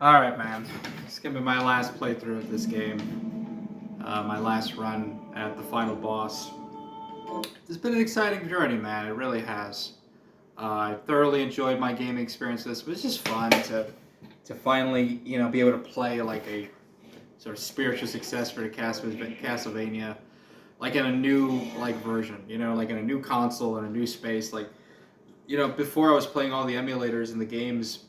Alright, man. It's gonna be my last playthrough of this game. My last run at the final boss. It's been an exciting journey, man. It really has. I thoroughly enjoyed my gaming experience. This was just fun to finally, be able to play like a sort of spiritual success for the Castlevania, like in a new like version. Like in a new console and a new space. Like before I was playing all the emulators and the games.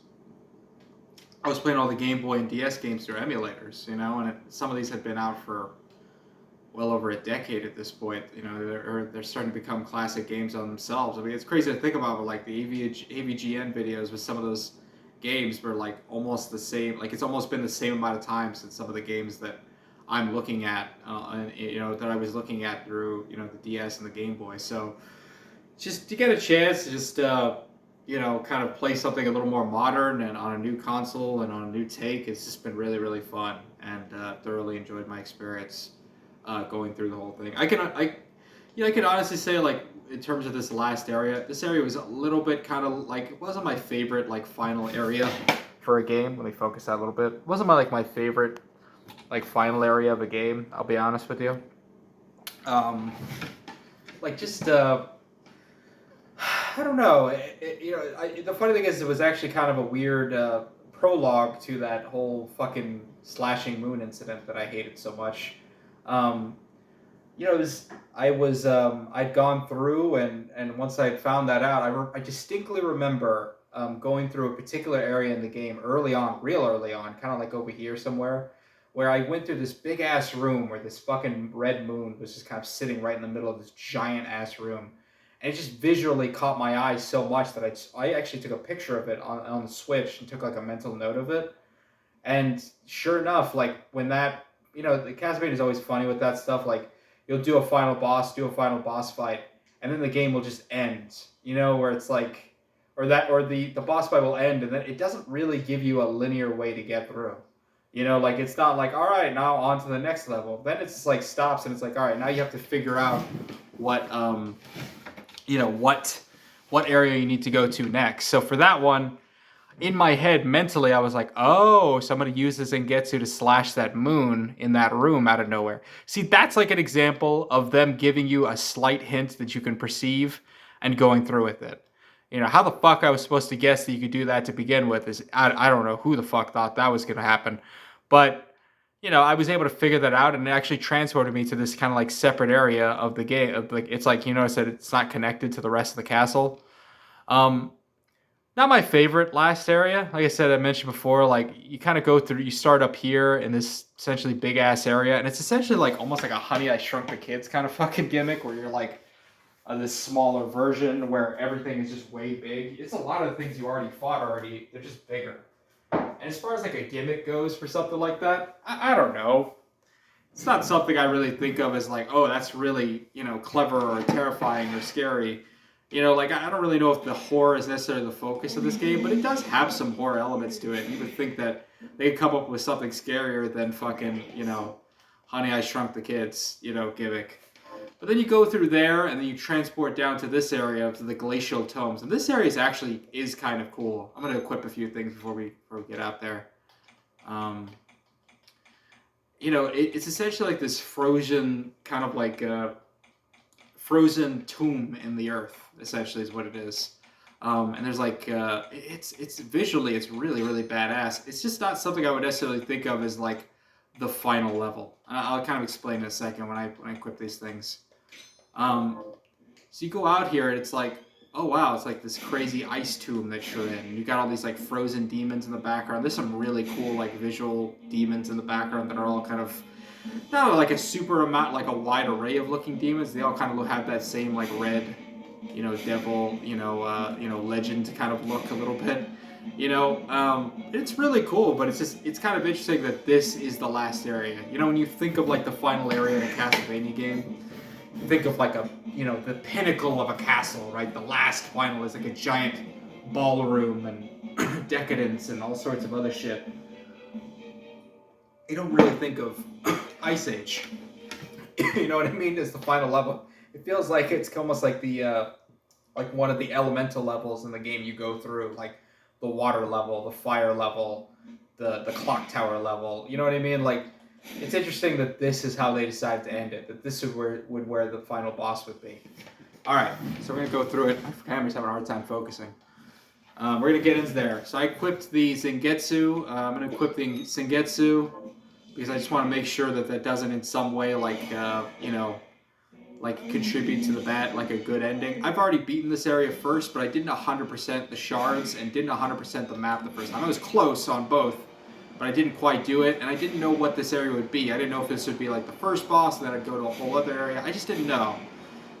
I was playing all the Game Boy and DS games through emulators, and some of these had been out for well over a decade at this point. They're starting to become classic games on themselves. I mean, it's crazy to think about, but like the AVGN videos with some of those games were like almost the same. Like it's almost been the same amount of time since some of the games that I'm looking at, and that I was looking at through the DS and the Game Boy. So just to get a chance to just kind of play something a little more modern and on a new console and on a new take, it's just been really really fun, and thoroughly enjoyed my experience going through the whole thing. I can honestly say, like, in terms of this area was a little bit kind of like, it wasn't my favorite like final area for a game. Let me focus that a little bit. It wasn't my favorite like final area of a game. I'll be honest with you. Um, like just I don't know. The funny thing is, it was actually kind of a weird prologue to that whole fucking slashing moon incident that I hated so much. Um, it was I'd gone through, and once I had found that out, I distinctly remember going through a particular area in the game early on, real early on, kind of like over here somewhere, where I went through this big ass room where this fucking red moon was just kind of sitting right in the middle of this giant ass room, and it just visually caught my eye so much that I actually took a picture of it on the Switch and took like a mental note of it. And sure enough, like when that, the Castlevania is always funny with that stuff. Like you'll do a final boss fight, and then the game will just end. Where it's like, or the boss fight will end, and then it doesn't really give you a linear way to get through. Like it's not like, all right, now on to the next level. Then it's just like stops, and it's like, all right, now you have to figure out what what area you need to go to next. So for that one, in my head mentally, I was like, oh, somebody uses Zangetsu to slash that moon in that room out of nowhere. See, that's like an example of them giving you a slight hint that you can perceive and going through with it. How the fuck I was supposed to guess that you could do that to begin with is, I don't know who the fuck thought that was going to happen. But I was able to figure that out, and it actually transported me to this kind of like separate area of the game. Like it's like, I said, it's not connected to the rest of the castle. Um, Not my favorite last area. Like I said, I mentioned before, like you kind of go through, you start up here in this essentially big ass area, and it's essentially like almost like a Honey I Shrunk the Kids kind of fucking gimmick, where you're like this smaller version where everything is just way big. It's a lot of the things you already fought already. They're just bigger. And as far as like a gimmick goes for something like that, I don't know. It's not something I really think of as like, oh, that's really, clever or terrifying or scary. Like I don't really know if the horror is necessarily the focus of this game, but it does have some horror elements to it. You would think that they could come up with something scarier than fucking, Honey I Shrunk the Kids, gimmick. But then you go through there, and then you transport down to this area, to the glacial tomes. And this area is kind of cool. I'm gonna equip a few things before we get out there. Um, it's essentially like this frozen kind of like frozen tomb in the earth. Essentially, is what it is. And there's like it's visually it's really really badass. It's just not something I would necessarily think of as like the final level. I'll kind of explain in a second when I equip these things. Um, so you go out here and it's like, oh wow, it's like this crazy ice tomb that you're in. And you got all these like frozen demons in the background. There's some really cool like visual demons in the background that are all kind of not like a super amount, like a wide array of looking demons. They all kind of have that same like red, devil, legend kind of look a little bit. It's really cool, but it's kind of interesting that this is the last area. When you think of like the final area in a Castlevania game, think of like the pinnacle of a castle, right? The last final is like a giant ballroom and decadence and all sorts of other shit. You don't really think of Ice Age. You know what I mean? As the final level. It feels like it's almost like the like one of the elemental levels in the game you go through, like the water level, the fire level, the clock tower level. You know what I mean? Like, it's interesting that this is how they decided to end it. That this is where the final boss would be. All right, so we're gonna go through it. My camera's having a hard time focusing. We're gonna get into there. So I equipped the Zangetsu. I'm gonna equip the Zangetsu because I just want to make sure that that doesn't in some way like like contribute to the like a good ending. I've already beaten this area first, but I didn't 100% the shards and didn't 100% the map the first time. I was close on both, but I didn't quite do it, and I didn't know what this area would be. I didn't know if this would be like the first boss, and then I'd go to a whole other area. I just didn't know.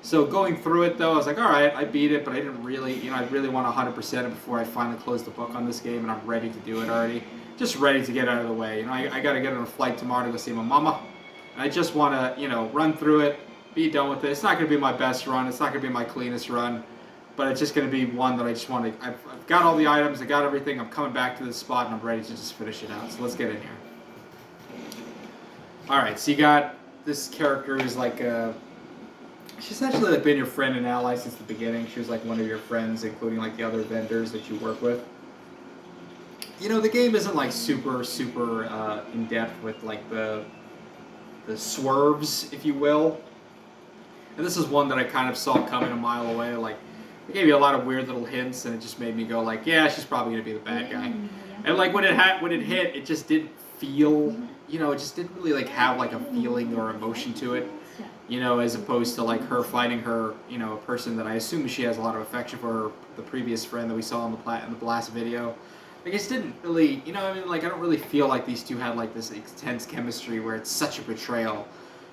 So going through it though, I was like, all right, I beat it, but I didn't really, I really want 100% it before I finally close the book on this game, and I'm ready to do it already. Just ready to get out of the way. I got to get on a flight tomorrow to go see my mama, and I just want to, run through it, be done with it. It's not going to be my best run. It's not going to be my cleanest run, but it's just going to be one that I just want to. I've got all the items. I got everything. I'm coming back to this spot, and I'm ready to just finish it out. So let's get in here. All right. So you got this character who's like she's actually like been your friend and ally since the beginning. She was like one of your friends, including like the other vendors that you work with. The game isn't like super in depth with like the swerves, if you will. And this is one that I kind of saw coming a mile away. Like, it gave you a lot of weird little hints, and it just made me go like, yeah, she's probably gonna be the bad guy. And like when it hit, it just didn't feel, it just didn't really like have like a feeling or emotion to it. As opposed to like her fighting her, a person that I assume she has a lot of affection for, her, the previous friend that we saw in the last video. I just didn't really, I don't really feel like these two had like this intense chemistry where it's such a betrayal.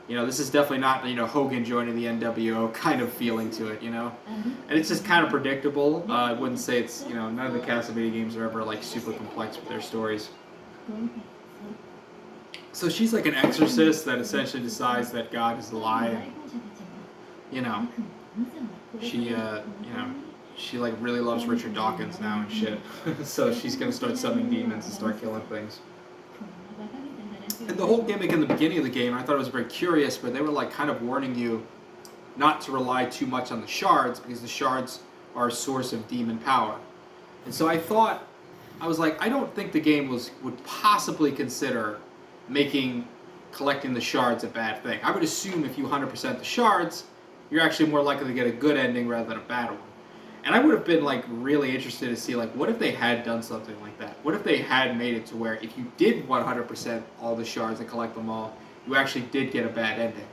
This is definitely not, Hogan joining the NWO kind of feeling to it, And it's just kind of predictable. I wouldn't say it's, none of the Castlevania games are ever like super complex with their stories. So she's like an exorcist that essentially decides that God is a lie. She like really loves Richard Dawkins now and shit. So she's gonna start summoning demons and start killing things. And the whole gimmick in the beginning of the game, I thought it was very curious, but they were like kind of warning you not to rely too much on the shards because the shards are a source of demon power. And so I was like, I don't think the game would possibly consider making collecting the shards a bad thing. I would assume if you 100% the shards, you're actually more likely to get a good ending rather than a bad one. And I would have been like really interested to see like what if they had done something like that? What if they had made it to where if you did 100% all the shards and collect them all, you actually did get a bad ending?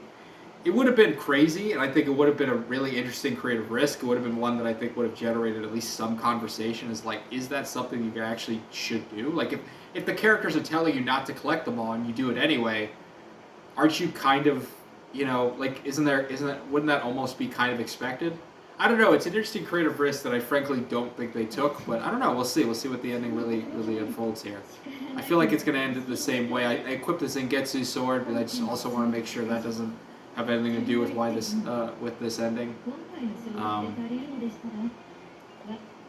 It would have been crazy, and I think it would have been a really interesting creative risk. It would have been one that I think would have generated at least some conversation. Is like, is that something you actually should do? Like if the characters are telling you not to collect them all and you do it anyway, aren't you kind of, like wouldn't that almost be kind of expected? I don't know. It's an interesting creative risk that I frankly don't think they took, but I don't know. We'll see. We'll see what the ending really unfolds here. I feel like it's going to end the same way. I equipped the Zangetsu sword, but I just also want to make sure that doesn't have anything to do with why this ending.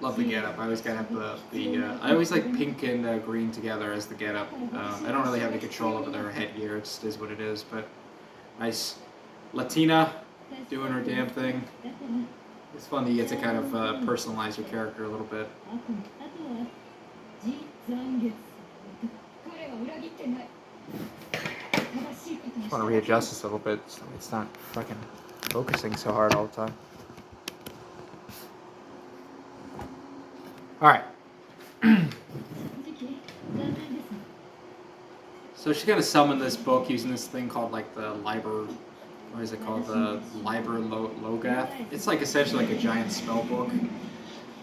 Love the getup. I always gotta have I always like pink and green together as the getup. I don't really have any control over their headgear. It just is what it is. But nice Latina doing her damn thing. It's fun that you get to kind of personalize your character a little bit. I just want to readjust this a little bit so it's not fucking focusing so hard all the time. Alright. So she's going to summon this book using this thing called like the Liber... What is it called? The Liber Logath? It's like essentially like a giant spell book.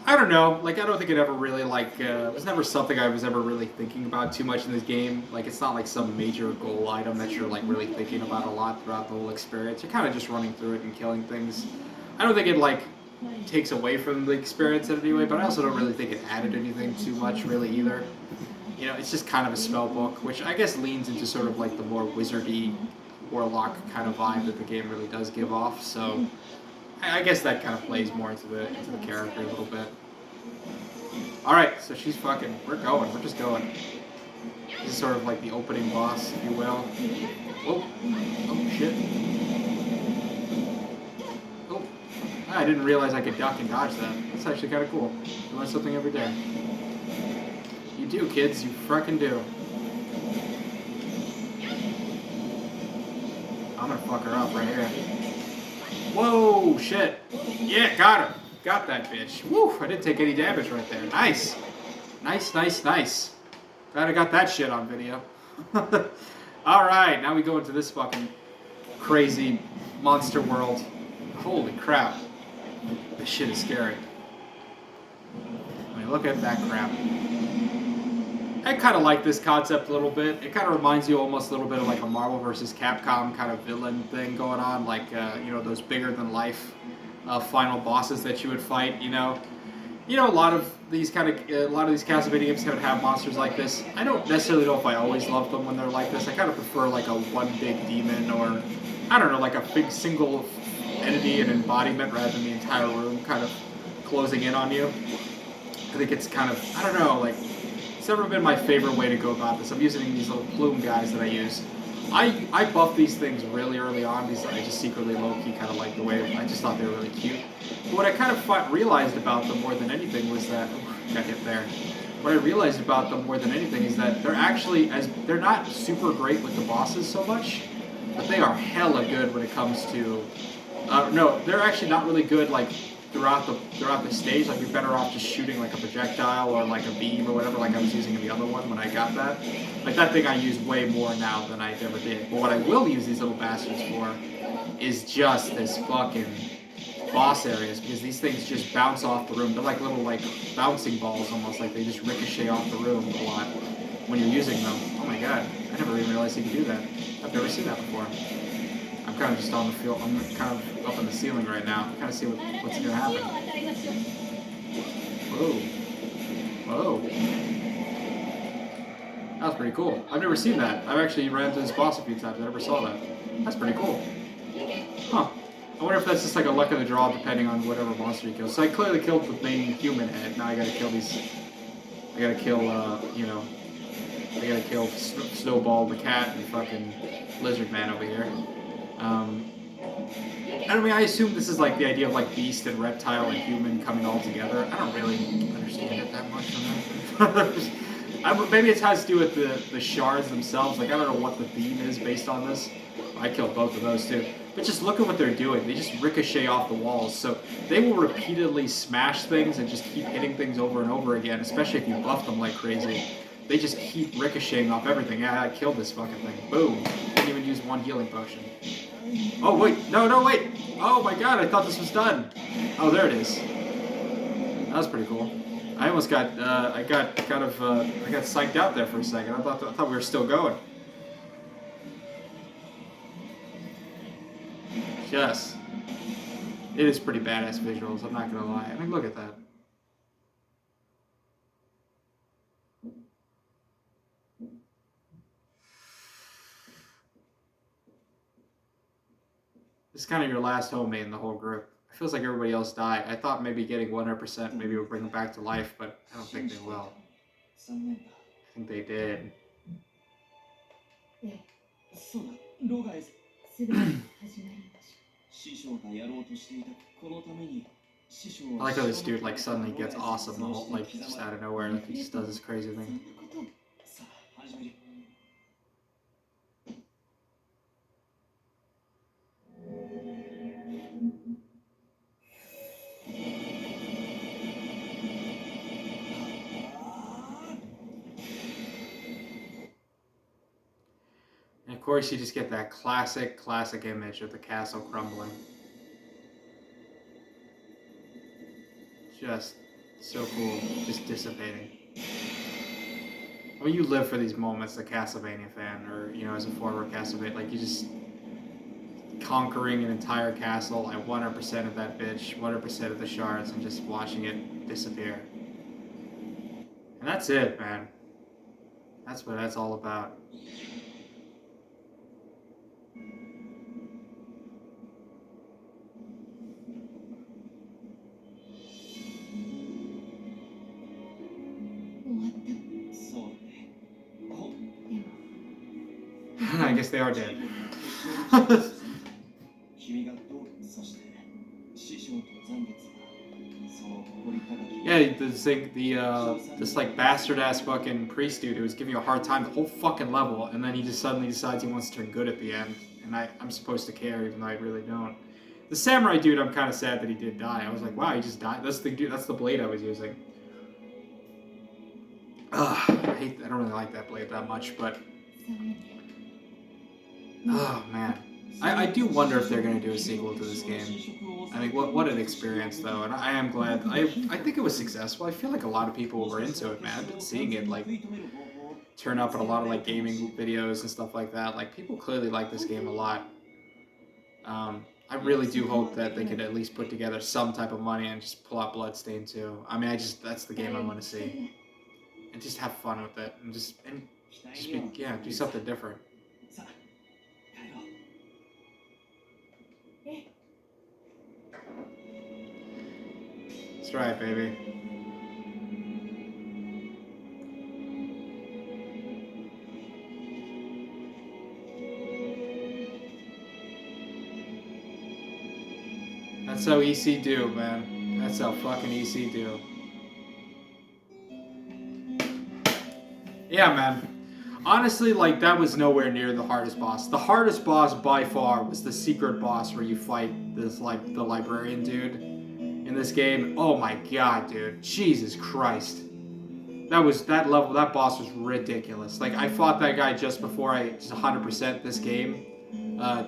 I don't know. Like, I don't think it ever really like... it was never something I was ever really thinking about too much in this game. Like, it's not like some major goal item that you're like really thinking about a lot throughout the whole experience. You're kind of just running through it and killing things. I don't think it like takes away from the experience in any way, but I also don't really think it added anything too much really either. It's just kind of a spell book, which I guess leans into sort of like the more wizardy warlock kind of vibe that the game really does give off. So I guess that kind of plays more into the character a little bit. All right, so we're going. We're just going. This is sort of like the opening boss, if you will. Oh shit. Oh, I didn't realize I could duck and dodge that. That's actually kind of cool. You learn something every day. You do, kids. You frickin' do. I'm gonna fuck her up right here. Whoa, shit. Yeah, got her. Got that bitch. Woo, I didn't take any damage right there. Nice. Nice, nice, nice. Glad I got that shit on video. Alright, now we go into this fucking crazy monster world. Holy crap. This shit is scary. I mean, look at that crap. I kind of like this concept a little bit. It kind of reminds you almost a little bit of like a Marvel vs. Capcom kind of villain thing going on. Like, you know, those bigger than life final bosses that you would fight, you know. You know, a lot of these Castlevania games would have monsters like this. I don't necessarily know if I always love them when they're like this. I kind of prefer like a one big demon, or I don't know, like a big single entity and embodiment rather than the entire room kind of closing in on you. I think it's kind of, I don't know, like, it's never been my favorite way to go about this. I'm using these little plume guys that I use. I buffed these things really early on. I just secretly low-key kind of like the way, I just thought they were really cute. But what I kind of realized about them more than anything was that, got hit there. What I realized about them more than anything is that they're actually, they're not super great with the bosses so much, but they are hella good when it comes to, no, they're actually not really good like throughout the stage. Like, you're better off just shooting like a projectile or like a beam or whatever, like I was using in the other one when I got that. Like, that thing I use way more now than I ever did. But what I will use these little bastards for is just this fucking boss areas, because these things just bounce off the room. They're like little like bouncing balls almost, like they just ricochet off the room a lot when you're using them. Oh my god, I never even realized you could do that. I've never seen that before. I'm kind of just on the field. I'm kind of up in the ceiling right now. Kind of see what's gonna happen. Whoa, whoa. That was pretty cool. I've never seen that. I've actually ran into this boss a few times. I never saw that. That's pretty cool. Huh. I wonder if that's just like a luck of the draw depending on whatever monster you kill. So I clearly killed the main human head. Now I gotta kill these. I gotta kill, you know. I gotta kill Snowball the cat and fucking Lizard Man over here. I mean, I assume this is like the idea of like beast and reptile and human coming all together. I don't really understand it that much. Maybe it has to do with the shards themselves. Like, I don't know what the theme is based on this. I killed both of those too. But just look at what they're doing. They just ricochet off the walls. So they will repeatedly smash things and just keep hitting things over and over again, especially if you buff them like crazy. They just keep ricocheting off everything. Yeah, I killed this fucking thing. Boom. Didn't even use one healing potion. Oh, wait. No, wait. Oh my god, I thought this was done. Oh, there it is. That was pretty cool. I almost got, I got psyched out there for a second. I thought we were still going. Yes. It is pretty badass visuals, I'm not gonna lie. I mean, look at that. This is kind of your last homemade in the whole group. It feels like everybody else died. I thought maybe getting 100% maybe would bring them back to life, but I don't think they will. I think they did. I like how this dude like suddenly gets awesome, like just out of nowhere, like he just does this crazy thing. And of course you just get that classic image of the castle crumbling. Just so cool, just dissipating. I mean, you live for these moments, the Castlevania fan, or, you know, as a former Castlevania, like, you just conquering an entire castle at 100% of that bitch, 100% of the shards, and just watching it disappear. And that's it, man. That's what that's all about. I guess they are dead. Yeah, yeah, this like bastard ass fucking priest dude who was giving you a hard time the whole fucking level, and then he just suddenly decides he wants to turn good at the end, and I'm supposed to care even though I really don't. The samurai dude, I'm kind of sad that he did die. I was like, wow, he just died. That's the dude. That's the blade I was using. Ugh, I don't really like that blade that much, but oh man, I do wonder if they're gonna do a sequel to this game. I mean, what an experience though, and I am glad. I think it was successful. I feel like a lot of people were into it, man. I've been seeing it like turn up in a lot of like gaming videos and stuff like that. Like people clearly like this game a lot. I really do hope that they could at least put together some type of money and just pull out Bloodstained too. I mean, that's the game I want to see, and just have fun with it, and just do something different. That's right, baby. That's how EC do, man. That's how fucking EC do. Yeah, man. Honestly, like, that was nowhere near the hardest boss. The hardest boss by far was the secret boss where you fight this, like, the librarian dude in this game. Oh my god, dude. Jesus Christ. That boss was ridiculous. Like, I fought that guy just before I 100% this game.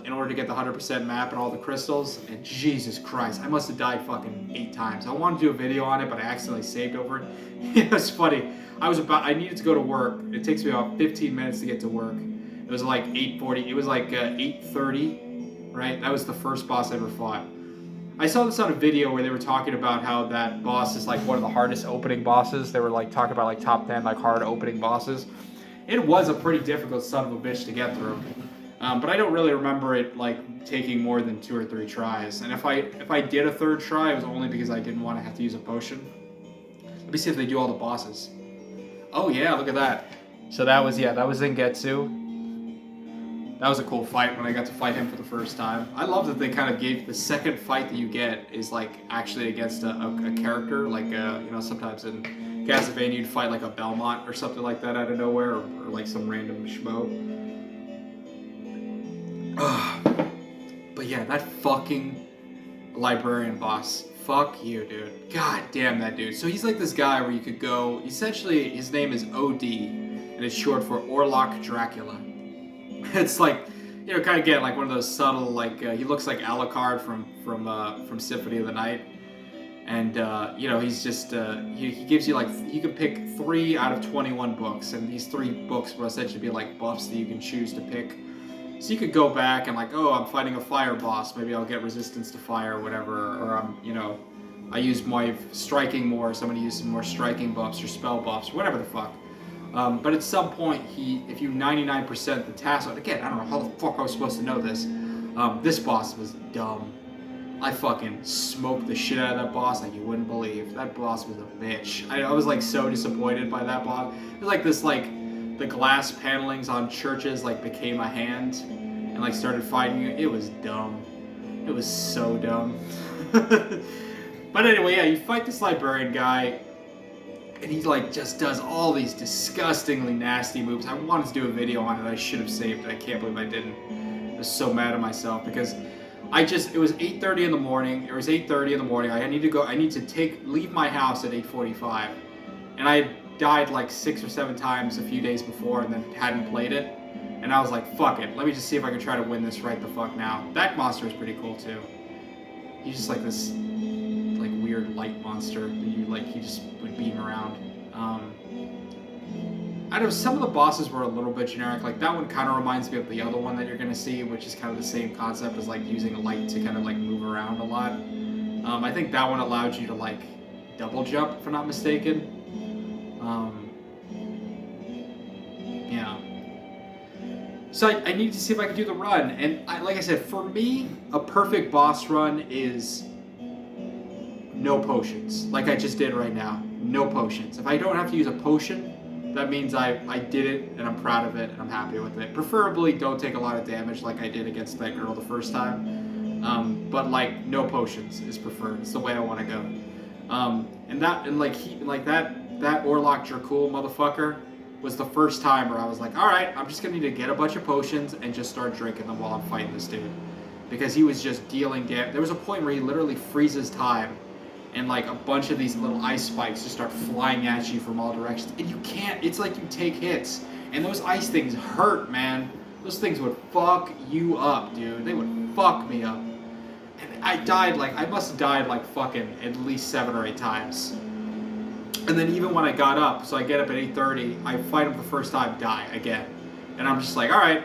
In order to get the 100% map and all the crystals, and Jesus Christ, I must have died fucking 8 times. I wanted to do a video on it, but I accidentally saved over it. It was funny. I needed to go to work. It takes me about 15 minutes to get to work. It was like 8:40. It was like 8:30, right? That was the first boss I ever fought. I saw this on a video where they were talking about how that boss is like one of the hardest opening bosses. They were like talking about like top 10 like hard opening bosses. It was a pretty difficult son of a bitch to get through. But I don't really remember it like taking more than 2 or 3 tries. And if I did a 3rd try, it was only because I didn't want to have to use a potion. Let me see if they do all the bosses. Oh yeah, look at that. So that was Zangetsu. That was a cool fight when I got to fight him for the first time. I love that they kind of gave the second fight that you get is like actually against a character. Like sometimes in Castlevania you'd fight like a Belmont or something like that out of nowhere, or like some random schmo. But yeah, that fucking librarian boss. Fuck you, dude. God damn that dude. So he's like this guy where you could go, essentially his name is OD, and it's short for Orlok Dracula. It's like, kind of get like one of those subtle, like, he looks like Alucard from Symphony of the Night. And, he's just, he gives you like, you can pick 3 out of 21 books, and these 3 books will essentially be like buffs that you can choose to pick. So you could go back and like, oh, I'm fighting a fire boss. Maybe I'll get resistance to fire or whatever. Or I use my striking more, so I'm gonna use some more striking buffs or spell buffs, whatever the fuck. But at some point, if you 99% the task, again, I don't know how the fuck I was supposed to know this. This boss was dumb. I fucking smoked the shit out of that boss like you wouldn't believe. That boss was a bitch. I was like so disappointed by that boss. It was like this like, the glass panelings on churches like became a hand and like started fighting you. It was dumb. It was so dumb. But anyway, yeah, you fight this librarian guy and he like just does all these disgustingly nasty moves. I wanted to do a video on it. I should have saved it. I can't believe I didn't. I was so mad at myself because it was 8:30 in the morning. It was 8:30 in the morning. I need to leave my house at 8:45, and I died like 6 or 7 times a few days before and then hadn't played it, and I was like, fuck it, let me just see if I can try to win this right the fuck now. That monster is pretty cool too. He's just like this like weird light monster that he just would beam around. I know some of the bosses were a little bit generic. Like that one kind of reminds me of the other one that you're gonna see, which is kind of the same concept as like using a light to kind of like move around a lot. I think that one allowed you to like double jump, if I'm not mistaken. Yeah. So I need to see if I can do the run, and like I said, for me, a perfect boss run is no potions, like I just did right now. No potions. If I don't have to use a potion, that means I did it, and I'm proud of it, and I'm happy with it. Preferably, don't take a lot of damage like I did against that girl the first time. But like, no potions is preferred. It's the way I want to go. That Orlok Dracul motherfucker was the first time where I was like, all right, I'm just gonna need to get a bunch of potions and just start drinking them while I'm fighting this dude, because he was just dealing damage. There was a point where he literally freezes time, and like a bunch of these little ice spikes just start flying at you from all directions, and you can't. It's like you take hits, and those ice things hurt, man. Those things would fuck you up, dude. They would fuck me up. And I must have died like fucking at least 7 or 8 times. And then even when I got up, so I get up at 8:30, I fight him the first time, die again. And I'm just like, all right,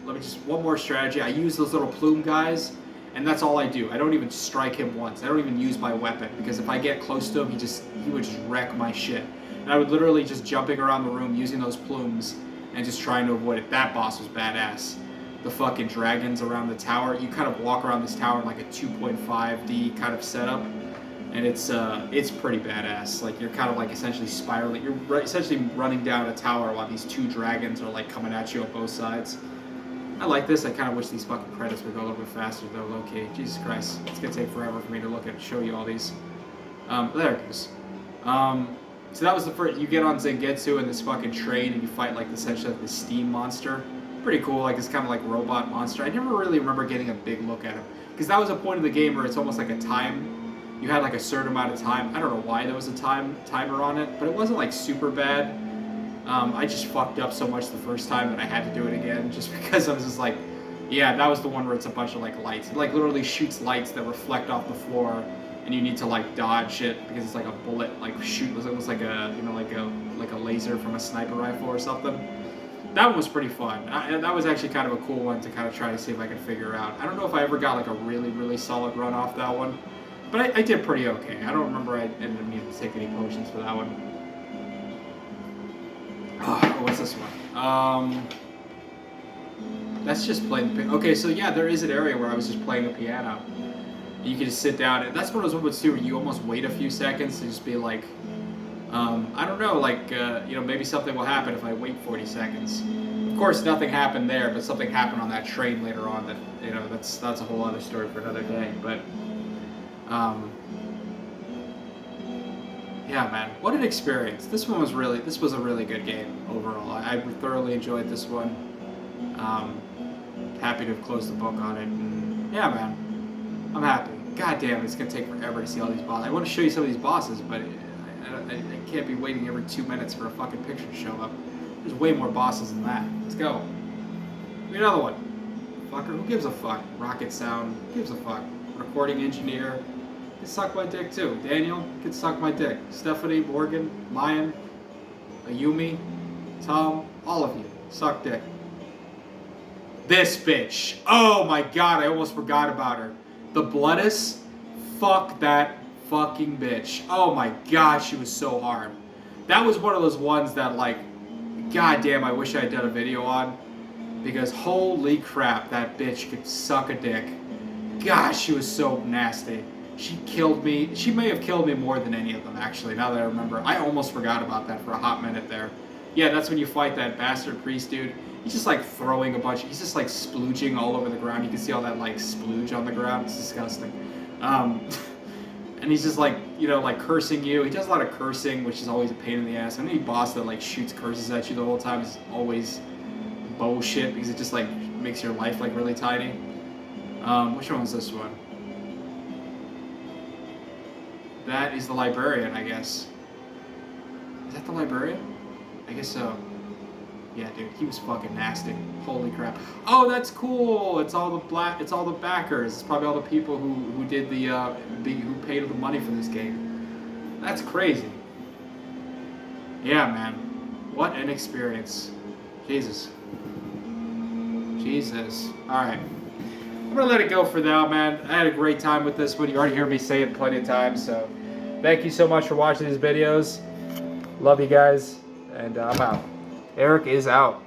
let me just, one more strategy. I use those little plume guys, and that's all I do. I don't even strike him once. I don't even use my weapon, because if I get close to him, he would just wreck my shit. And I would literally just jumping around the room using those plumes and just trying to avoid it. That boss was badass. The fucking dragons around the tower. You kind of walk around this tower in like a 2.5D kind of setup, and it's pretty badass. Like, you're kind of like essentially spiraling. You're essentially running down a tower while these 2 dragons are like coming at you on both sides. I like this. I kind of wish these fucking credits would go a little bit faster though, low-key. Jesus Christ. It's gonna take forever for me to look at show you all these. There it goes. So that was the first. You get on Zangetsu in this fucking train and you fight like essentially like the steam monster. Pretty cool, like this kind of like robot monster. I never really remember getting a big look at him, because that was a point of the game where it's almost like a time. You had like a certain amount of time. I don't know why there was a timer on it, but it wasn't like super bad. I just fucked up so much the first time that I had to do it again, just because I was just like, yeah, that was the one where it's a bunch of like lights. It like literally shoots lights that reflect off the floor, and you need to like dodge it because it's like a bullet like shoot. It was almost like a like a laser from a sniper rifle or something. That one was pretty fun. That was actually kind of a cool one to kind of try to see if I could figure out. I don't know if I ever got like a really solid run off that one, but I did pretty okay. I don't remember I ended up needing to take any potions for that one. Oh, what's this one? That's just playing the piano. Okay, so yeah, there is an area where I was just playing the piano. You can just sit down, and that's one of those moments too where you almost wait a few seconds to just be like, I don't know, like, maybe something will happen if I wait 40 seconds. Of course, nothing happened there, but something happened on that train later on that, that's a whole other story for another day. But, yeah, man, what an experience. This was a really good game overall. I thoroughly enjoyed this one. Happy to have closed the book on it. And yeah, man, I'm happy. God damn, it's going to take forever to see all these bosses. I want to show you some of these bosses, but I can't be waiting every 2 minutes for a fucking picture to show up. There's way more bosses than that. Let's go. Give me another one. Fucker, who gives a fuck? Rocket Sound, who gives a fuck? Recording engineer, you can suck my dick too. Daniel, you can suck my dick. Stephanie, Morgan, Mayan, Ayumi, Tom, all of you, suck dick. This bitch. Oh my god, I almost forgot about her. The Bloodus, fuck that fucking bitch. Oh my god, she was so hard. That was one of those ones that, like, god damn, I wish I had done a video on, because holy crap, that bitch could suck a dick. Gosh, she was so nasty. She killed me. She may have killed me more than any of them, actually, now that I remember. I almost forgot about that for a hot minute there. Yeah, that's when you fight that bastard priest dude. He's just like throwing a bunch. He's just like splooging all over the ground. You can see all that like splooge on the ground. It's disgusting. And he's just like, like cursing you. He does a lot of cursing, which is always a pain in the ass. Any boss that like shoots curses at you the whole time is always bullshit, because it just like makes your life like really tiny. Which one was this one? That is the librarian, I guess. Is that the librarian? I guess so. Yeah, dude, he was fucking nasty. Holy crap! Oh, that's cool. It's all the backers. It's probably all the people who did who paid the money for this game. That's crazy. Yeah, man, what an experience. Jesus. All right, I'm gonna let it go for now, man. I had a great time with this one. You already heard me say it plenty of times, so thank you so much for watching these videos. Love you guys, and I'm out. Eric is out.